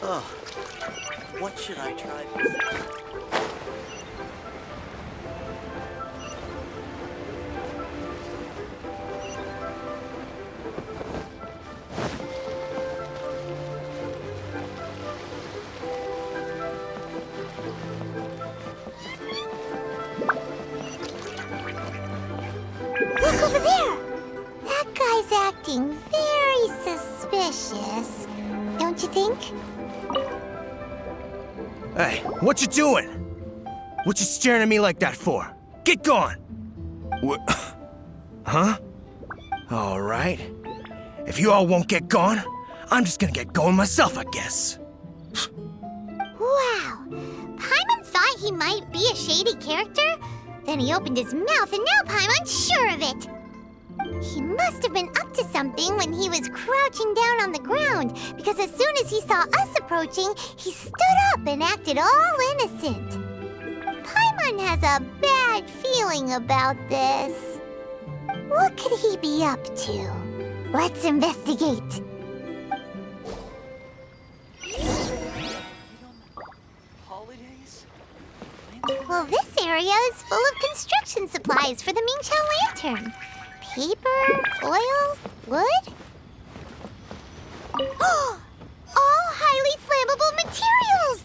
Oh, what should I try this? Look over there! That guy's acting very suspicious. Don't you think? Hey, what you doing? What you staring at me like that for? Get gone! Huh? All right. If you all won't get gone, I'm just gonna get going myself, I guess. Wow. Paimon thought he might be a shady character? Then he opened his mouth and now Paimon's sure of it. He must have been up to something when he was crouching down on the ground, because as soon as he saw us approaching, he stood up and acted all innocent. Paimon has a bad feeling about this. What could he be up to? Let's investigate. Holidays? Well, this area is full of construction supplies for the Mingqiao lantern. Paper, oil, wood. All highly flammable materials!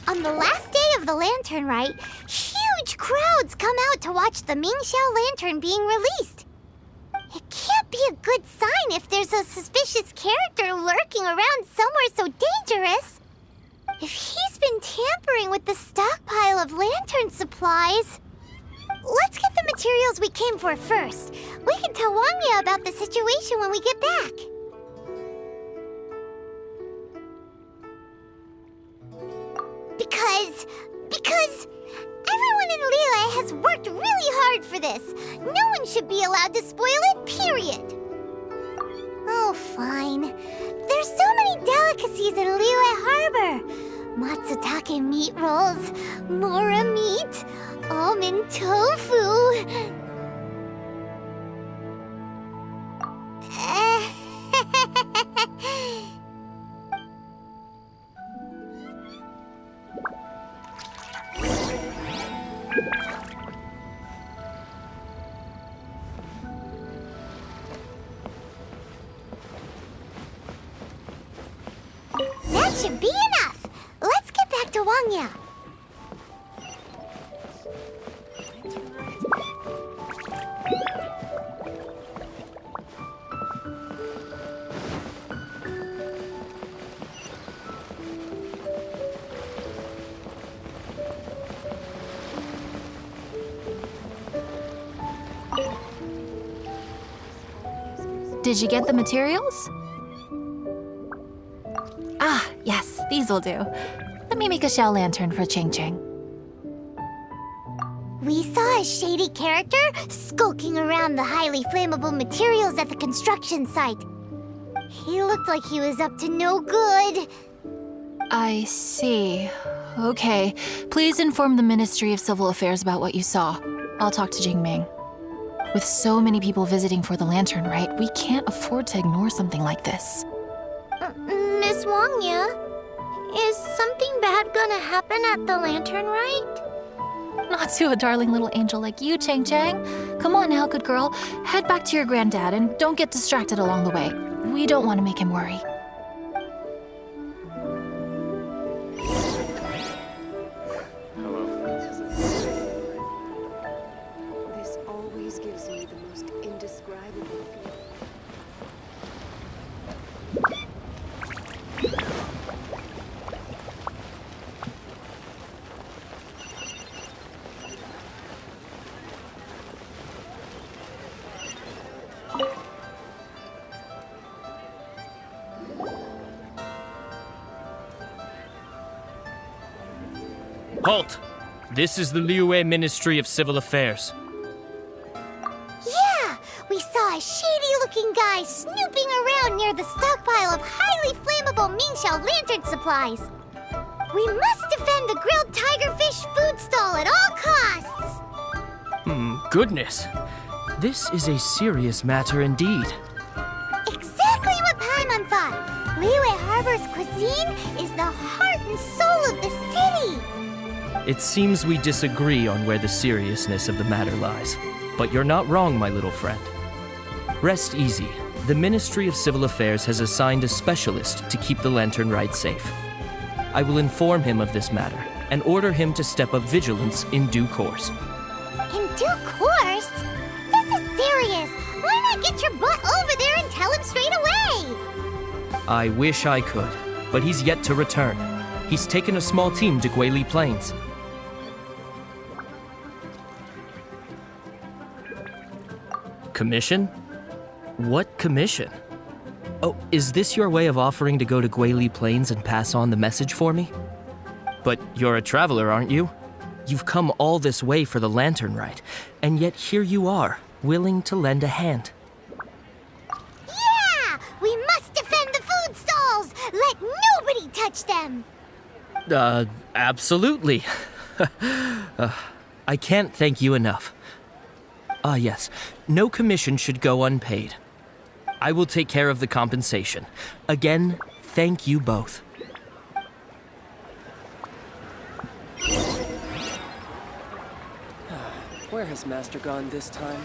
On the last day of the lantern rite, huge crowds come out to watch the Mingqiao lantern being released. It can't be a good sign if there's a suspicious character lurking around somewhere so dangerous. If he's been tampering with the stockpile of lantern supplies... Let's get the materials we came for first. We can tell Wangya about the situation when we get back. Because everyone in Liyue has worked really hard for this. No one should be allowed to spoil it, period. Oh, fine. There's so many delicacies in Liyue Harbor. Matsutake meat rolls, mora meat, almond tofu. That should be enough. Let's get back to Wangya. Did you get the materials? Ah, yes, these will do. Let me make a shell lantern for Ching Ching. We saw a shady character skulking around the highly flammable materials at the construction site. He looked like he was up to no good. I see. Okay, please inform the Ministry of Civil Affairs about what you saw. I'll talk to Jingming. With so many people visiting for the lantern rite, we can't afford to ignore something like this. Miss Wangya, is something bad gonna happen at the lantern rite? Not to a darling little angel like you, Chang Chang. Come on now, good girl. Head back to your granddad and don't get distracted along the way. We don't want to make him worry. This always gives me the most indescribable feeling. Halt! This is the Liyue Ministry of Civil Affairs. Yeah, we saw a shady-looking guy snooping around near the stockpile of highly flammable Mingqiao lantern supplies. We must defend the grilled tigerfish food stall at all costs! Goodness. This is a serious matter indeed. Exactly what Paimon thought! Liyue Harbor's cuisine is the heart and soul of the city! It seems we disagree on where the seriousness of the matter lies. But you're not wrong, my little friend. Rest easy. The Ministry of Civil Affairs has assigned a specialist to keep the Lantern Rite safe. I will inform him of this matter and order him to step up vigilance in due course. In due course? This is serious! Why not get your butt over there and tell him straight away? I wish I could, but he's yet to return. He's taken a small team to Guili Plains. Commission? What commission? Oh, is this your way of offering to go to Guili Plains and pass on the message for me? But you're a traveler, aren't you? You've come all this way for the Lantern Rite, and yet here you are, willing to lend a hand. Yeah! We must defend the food stalls! Let nobody touch them! Absolutely. I can't thank you enough. Yes. No commission should go unpaid. I will take care of the compensation. Again, thank you both. Where has Master gone this time?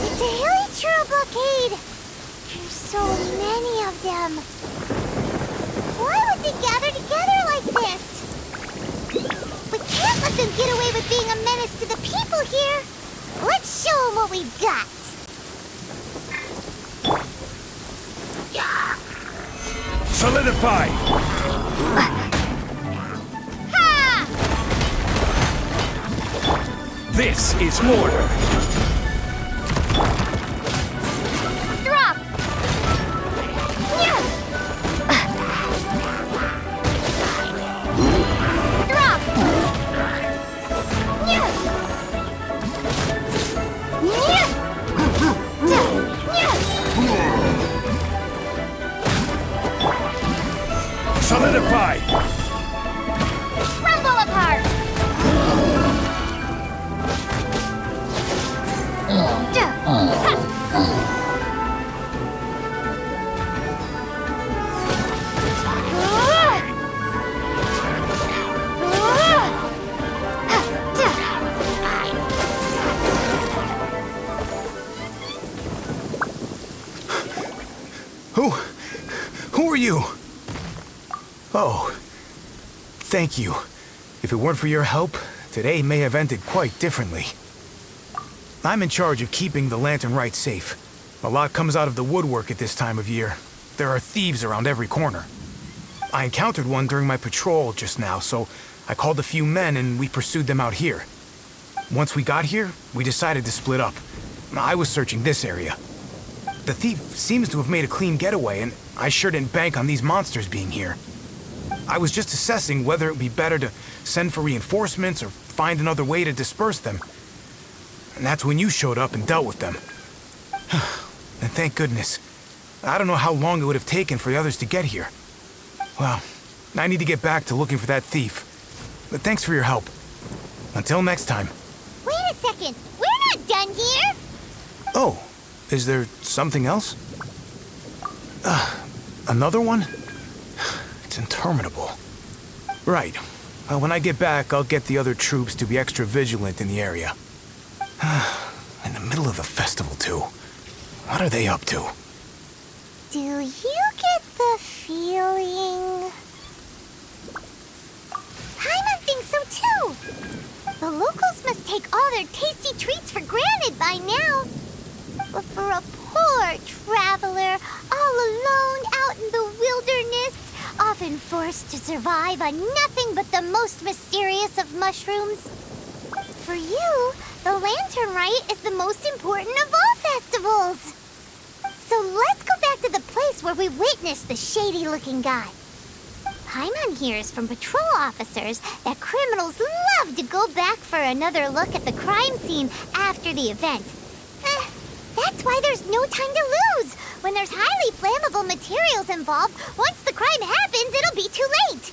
It's a hilly churro blockade! There's so many of them! Why would they gather together like this? We can't let them get away with being a menace to the people here! Let's show them what we've got! Solidify! Ha! This is order! Drop! Yeah! Drop! Yeah! Yeah! Solidify! Crumble apart! Who are you? Oh, thank you. If it weren't for your help, today may have ended quite differently. I'm in charge of keeping the Lantern Rite safe. A lot comes out of the woodwork at this time of year. There are thieves around every corner. I encountered one during my patrol just now, so I called a few men and we pursued them out here. Once we got here, we decided to split up. I was searching this area. The thief seems to have made a clean getaway, and I sure didn't bank on these monsters being here. I was just assessing whether it would be better to send for reinforcements or find another way to disperse them. And that's when you showed up and dealt with them. And thank goodness. I don't know how long it would have taken for the others to get here. Well, I need to get back to looking for that thief. But thanks for your help. Until next time. Wait a second. We're not done here. Oh, is there something else? Another one? It's interminable. Right. Well, when I get back, I'll get the other troops to be extra vigilant in the area. In the middle of the festival, too. What are they up to? Do you get the feeling... Paimon thinks so too! The locals must take all their tasty treats for granted by now. But for a poor traveler, all alone out in the wilderness, often forced to survive on nothing but the most mysterious of mushrooms. For you, the Lantern Rite is the most important of all festivals. So let's go back to the place where we witnessed the shady-looking guy. Paimon hears from patrol officers that criminals love to go back for another look at the crime scene after the event. That's why there's no time to lose. When there's highly flammable materials involved, once the crime happens, it'll be too late.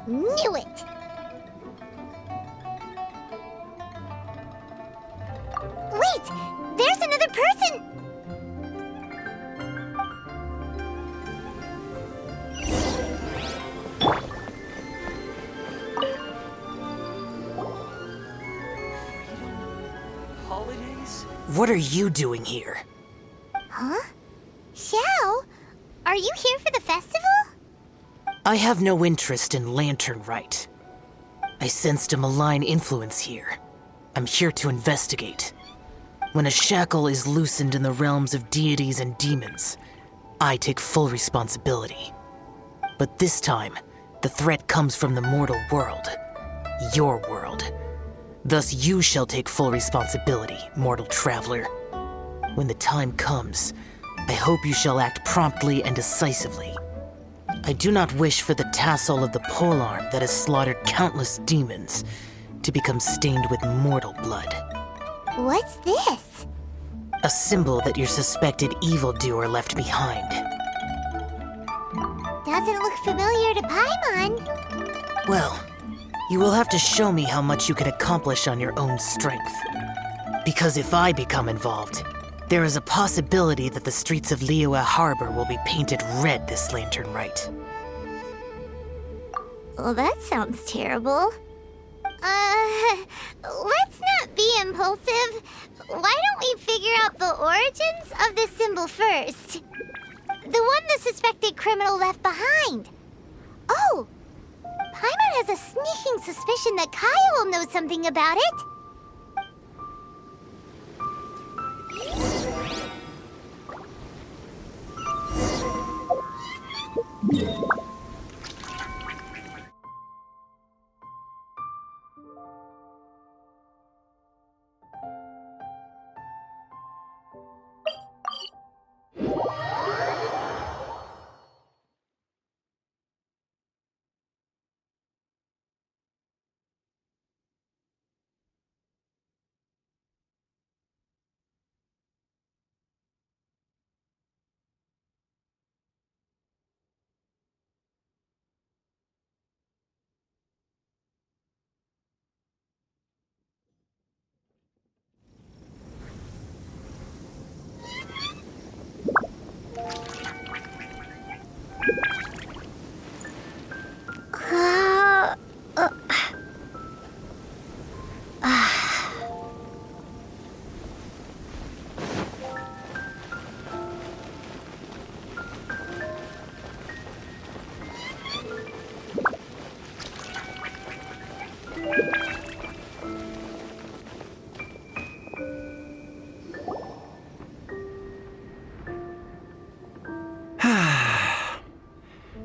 Knew it! Wait! There's another person! Holidays? What are you doing here? Huh? Xiao? Are you here for the festival? I have no interest in Lantern Rite. I sensed a malign influence here. I'm here to investigate. When a shackle is loosened in the realms of deities and demons, I take full responsibility. But this time, the threat comes from the mortal world. Your world. Thus you shall take full responsibility, mortal traveler. When the time comes, I hope you shall act promptly and decisively. I do not wish for the tassel of the polearm that has slaughtered countless demons to become stained with mortal blood. What's this? A symbol that your suspected evildoer left behind. Doesn't look familiar to Paimon. Well, you will have to show me how much you can accomplish on your own strength. Because if I become involved, there is a possibility that the streets of Liyue Harbor will be painted red this Lantern Rite. Well, that sounds terrible. Let's not be impulsive. Why don't we figure out the origins of this symbol first? The one the suspected criminal left behind. Oh! Paimon has a sneaking suspicion that Kaya will know something about it.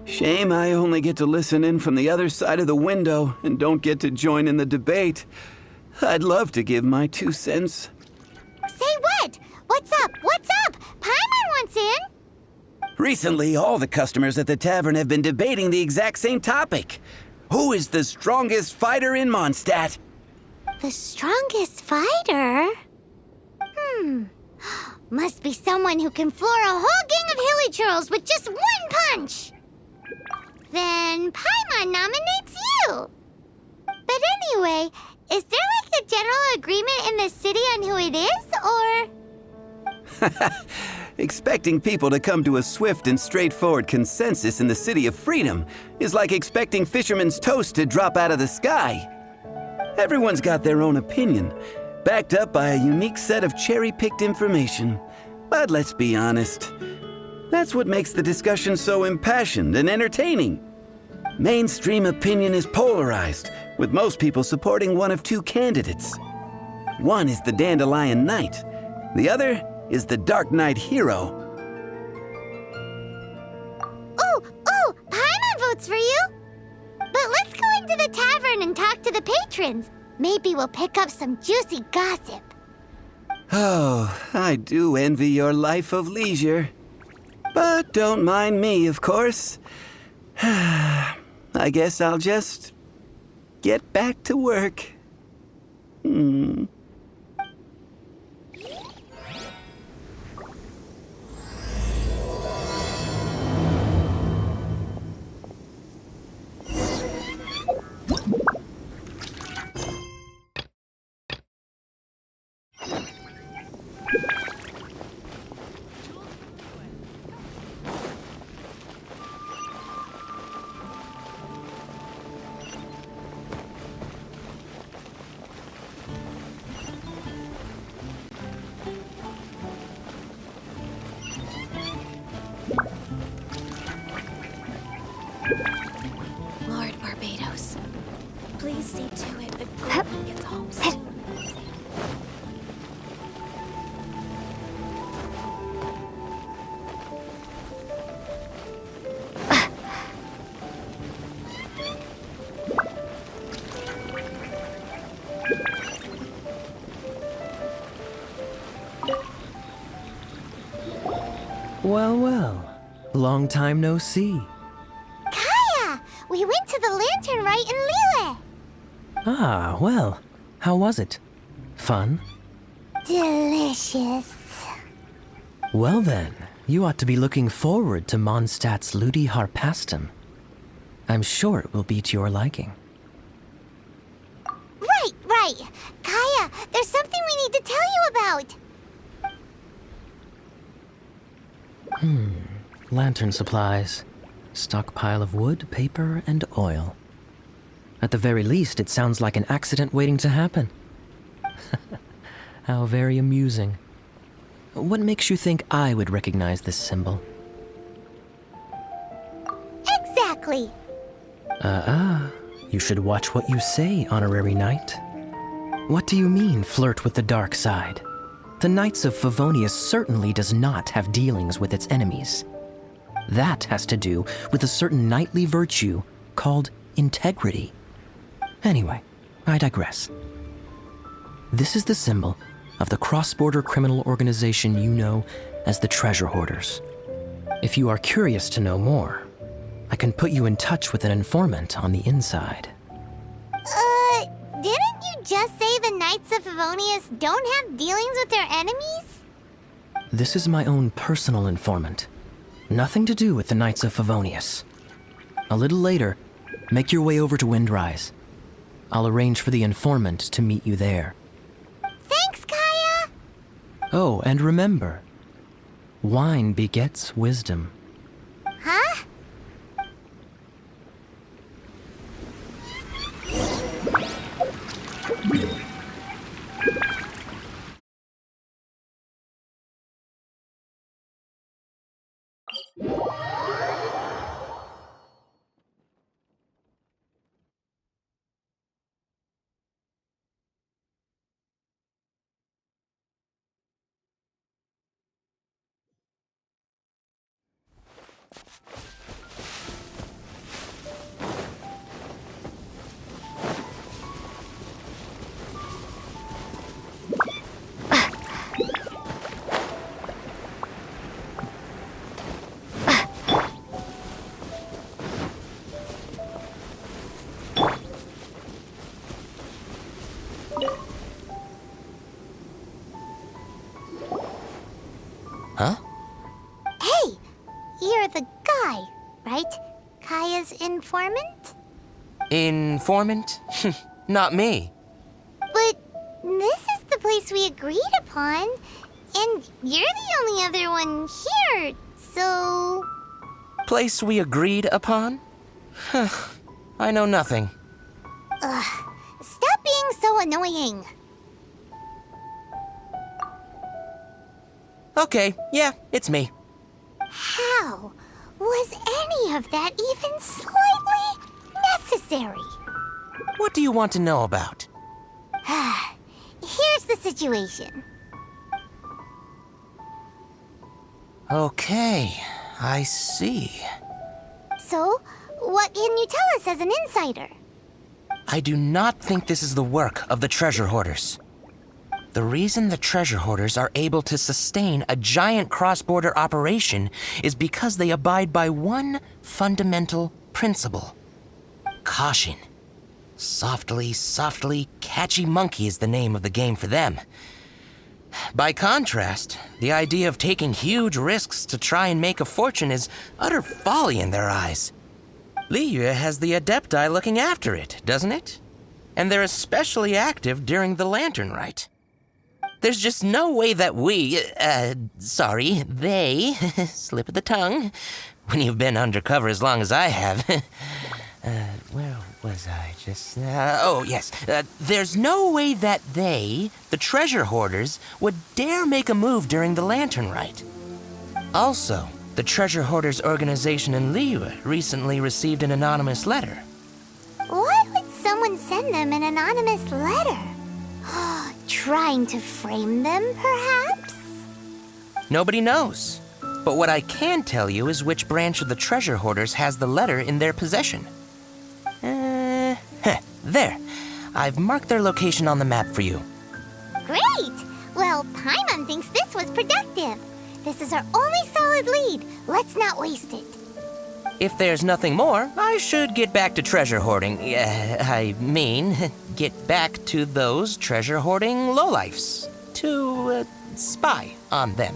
Shame I only get to listen in from the other side of the window and don't get to join in the debate. I'd love to give my 2 cents. Say what? What's up? What's up? Paimon wants in. Recently, all the customers at the tavern have been debating the exact same topic. Who is the strongest fighter in Mondstadt? The strongest fighter? Must be someone who can floor a whole gang of hilly churls with just one punch. Then Paimon nominates you. But anyway, is there like a general agreement in the city on who it is, or? Expecting people to come to a swift and straightforward consensus in the City of Freedom is like expecting fisherman's toast to drop out of the sky. Everyone's got their own opinion, backed up by a unique set of cherry-picked information. But let's be honest, that's what makes the discussion so impassioned and entertaining. Mainstream opinion is polarized, with most people supporting one of 2 candidates. One is the Dandelion Knight, the other is the Dark Knight Hero. Oh, Paimon votes for you. But let's go into the tavern and talk to the patrons. Maybe we'll pick up some juicy gossip. Oh, I do envy your life of leisure. But don't mind me, of course. I guess I'll just get back to work. Lord Barbados, please see to it that Gordon gets home soon. Well, well. Long time no see. Kaya! We went to the Lantern Rite in Lille! Ah, well. How was it? Fun? Delicious. Well then, you ought to be looking forward to Mondstadt's Ludi Harpastum. I'm sure it will be to your liking. Right. Kaya, there's something we need to tell you about. Lantern supplies. Stockpile of wood, paper, and oil. At the very least, it sounds like an accident waiting to happen. How very amusing. What makes you think I would recognize this symbol? Exactly. You should watch what you say, Honorary Knight. What do you mean, flirt with the dark side? The Knights of Favonius certainly does not have dealings with its enemies. That has to do with a certain knightly virtue called integrity. Anyway, I digress. This is the symbol of the cross-border criminal organization you know as the Treasure Hoarders. If you are curious to know more, I can put you in touch with an informant on the inside. Didn't you just say the Knights of Favonius don't have dealings with their enemies? This is my own personal informant. Nothing to do with the Knights of Favonius. A little later, make your way over to Windrise. I'll arrange for the informant to meet you there. Thanks, Kaya! Oh, and remember, wine begets wisdom. Huh? Huh? Hey, you're the guy, right? Kaya's informant? Informant? Not me. But this is the place we agreed upon, and you're the only other one here, so... Place we agreed upon? I know nothing. Stop being so annoying. Okay, yeah, it's me. How was any of that even slightly necessary? What do you want to know about? Here's the situation. Okay, I see. So, what can you tell us as an insider? I do not think this is the work of the Treasure Hoarders. The reason the treasure hoarders are able to sustain a giant cross-border operation is because they abide by one fundamental principle. Caution. Softly, softly, catchy monkey is the name of the game for them. By contrast, the idea of taking huge risks to try and make a fortune is utter folly in their eyes. Liyue has the Adepti looking after it, doesn't it? And they're especially active during the Lantern Rite. There's just no way that they, slip of the tongue, when you've been undercover as long as I have. Where was I just now? Oh, yes. There's no way that they, the treasure hoarders, would dare make a move during the Lantern Rite. Also, the treasure hoarders organization in Liyue recently received an anonymous letter. Why would someone send them an anonymous letter? Trying to frame them, perhaps? Nobody knows. But what I can tell you is which branch of the treasure hoarders has the letter in their possession. There. I've marked their location on the map for you. Great! Well, Paimon thinks this was productive. This is our only solid lead. Let's not waste it. If there's nothing more, I should get back to treasure hoarding. Get back to those treasure hoarding lowlifes. To spy on them.